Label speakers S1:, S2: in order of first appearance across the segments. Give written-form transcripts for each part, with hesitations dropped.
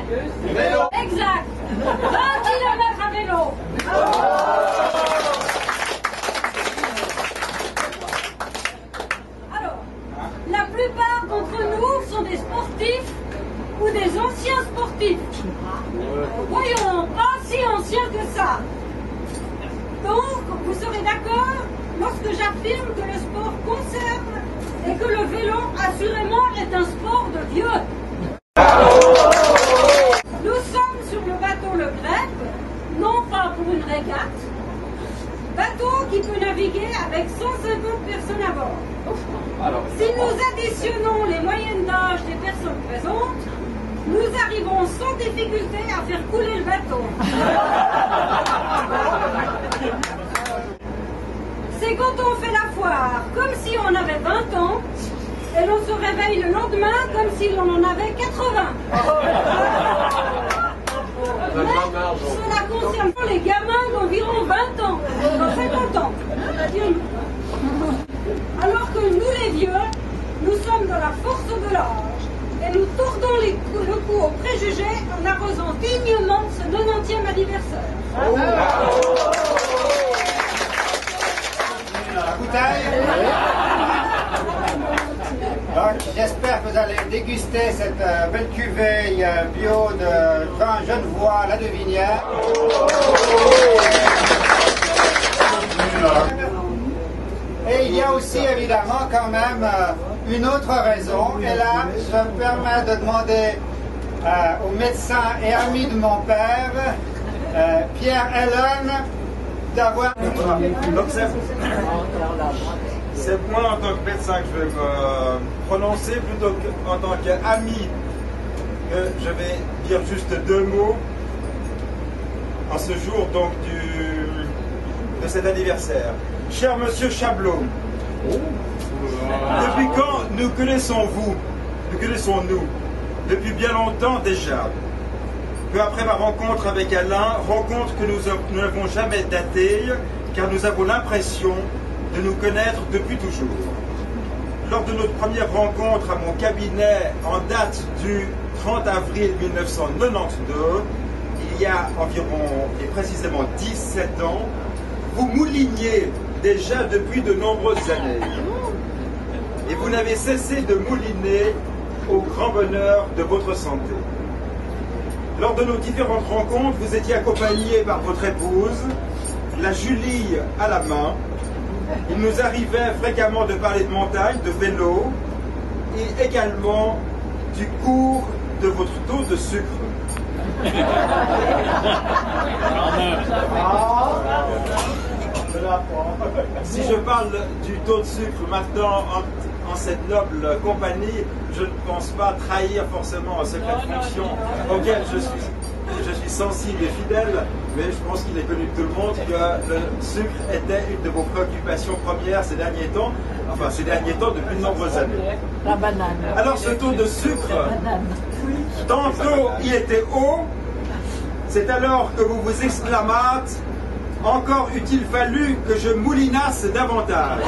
S1: Vélo.
S2: Exact. 20 km à vélo. Alors, la plupart d'entre nous sont des sportifs ou des anciens sportifs. Voyons, pas si anciens que ça. Donc, vous serez d'accord lorsque j'affirme que le sport conserve et que le vélo, assurément, est un sport de vieux. Nous sommes sur le bateau Le Grève, non pas pour une régate, bateau qui peut naviguer avec 150 personnes à bord. Si nous additionnons les moyennes d'âge des personnes présentes, nous arrivons sans difficulté à faire couler le bateau. C'est quand on fait la foire comme si on avait 20 ans et l'on se réveille le lendemain comme si l'on en avait 80. Mais cela concerne les gamins d'environ 20 ans, 50 ans. Alors que nous les vieux, nous sommes dans la force de l'âge et nous tordons le cou aux préjugés en arrosant dignement ce 90e anniversaire.
S3: La bouteille. Donc j'espère que vous allez déguster cette belle cuvée bio de vin genevois La Devinière. Et il y a aussi évidemment quand même une autre raison. Et là, je me permets de demander au médecin et ami de mon père, Pierre Ellen, d'avoir...
S4: Donc c'est moi en tant que médecin que je vais me prononcer plutôt qu'en tant qu'ami que je vais dire juste deux mots en ce jour donc de cet anniversaire. Cher Monsieur Chablot, depuis quand nous connaissons-vous? Nous connaissons-nous? Depuis bien longtemps déjà. Peu après ma rencontre avec Alain, rencontre que nous n'avons jamais datée, car nous avons l'impression de nous connaître depuis toujours. Lors de notre première rencontre à mon cabinet en date du 30 avril 1992, il y a environ et précisément 17 ans, vous mouliniez déjà depuis de nombreuses années. Et vous n'avez cessé de mouliner au grand bonheur de votre santé. Lors de nos différentes rencontres, vous étiez accompagné par votre épouse, la Julie à la main. Il nous arrivait fréquemment de parler de montagne, de vélo et également du cours de votre taux de sucre. Si je parle du taux de sucre maintenant en cette noble compagnie, je ne pense pas trahir forcément un secret de fonction auquel je suis sensible et fidèle, mais je pense qu'il est connu de tout le monde que le sucre était une de vos préoccupations premières ces derniers temps, enfin ces derniers temps depuis de nombreuses années.
S5: La banane.
S4: Alors ce taux de sucre, tantôt il était haut, c'est alors que vous vous exclamâtes « Encore eût-il fallu que je moulinasse davantage ».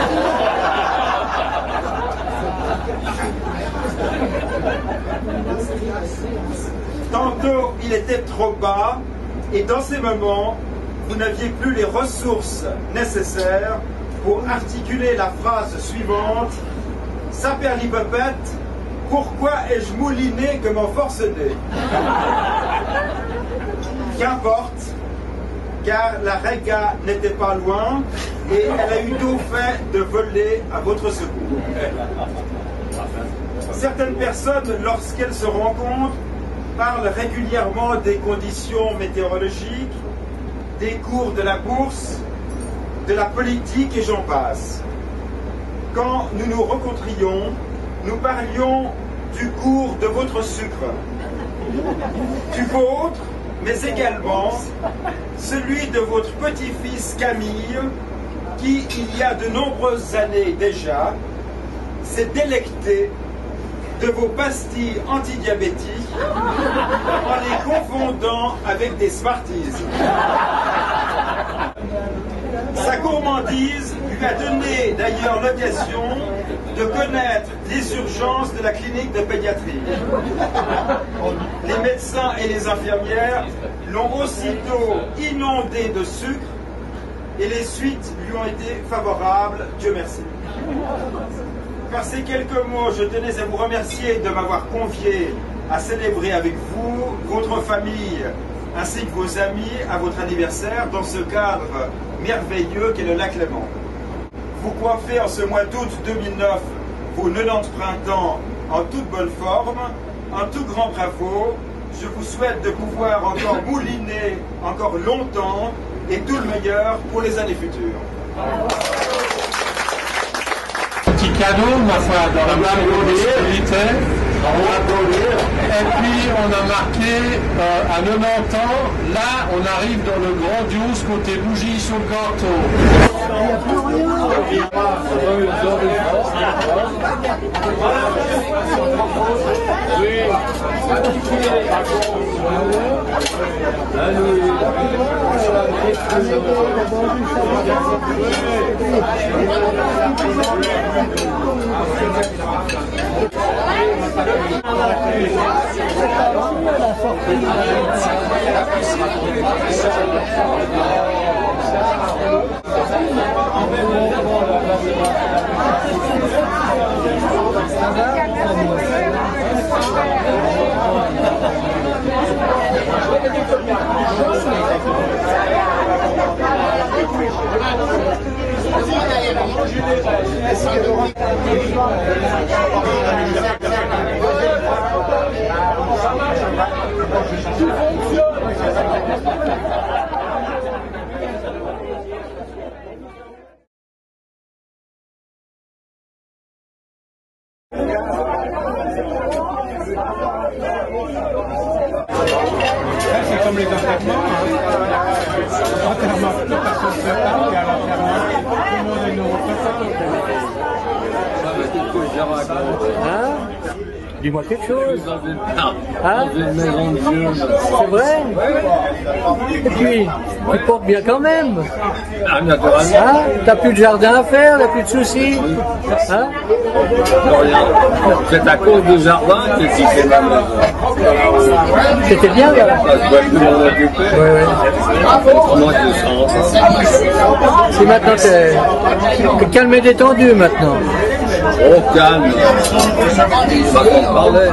S4: Tantôt il était trop bas et dans ces moments vous n'aviez plus les ressources nécessaires pour articuler la phrase suivante: Saperlipopette, pourquoi ai-je mouliné comme un forcené? Qu'importe, car la Réga n'était pas loin et elle a eu tôt fait de voler à votre secours. Certaines personnes, lorsqu'elles se rencontrent, parlent régulièrement des conditions météorologiques, des cours de la bourse, de la politique et j'en passe. Quand nous nous rencontrions, nous parlions du cours de votre sucre, du vôtre, mais également celui de votre petit-fils Camille, qui, il y a de nombreuses années déjà, s'est délecté de vos pastilles antidiabétiques en les confondant avec des Smarties. Sa gourmandise lui a donné d'ailleurs l'occasion de connaître les urgences de la clinique de pédiatrie. Les médecins médecins et les infirmières l'ont aussitôt inondé de sucre et les suites lui ont été favorables, Dieu merci. Par ces quelques mots, je tenais à vous remercier de m'avoir convié à célébrer avec vous, votre famille, ainsi que vos amis à votre anniversaire dans ce cadre merveilleux qu'est le lac Léman. Vous coiffez en ce mois d'août 2009 vos 90 printemps en toute bonne forme, un tout grand bravo. Je vous souhaite de pouvoir encore mouliner encore longtemps et tout le meilleur pour les années futures.
S1: Petit cadeau, ma foi, dans la disponibilité. Et puis on a marqué à 90 ans, là on arrive dans le grandiose côté bougie sur le gâteau.
S5: C'est comme les enterrements, enterrement, personne ne se parle, et à l'enterrement, tout le monde est nouveau
S6: Hein? Dis-moi quelque chose. Hein? C'est vrai? Et puis, tu portes bien quand même. Hein? T'as plus de jardin à faire, t'as plus de soucis. Hein?
S7: C'est à cause du jardin que tu fais ma maison.
S6: C'était bien là.
S7: Je dois plus m'en occuper. Comment tu sens?
S6: Si maintenant t'es calme et détendu maintenant.
S7: Oh calme. Pas qu'on parlait.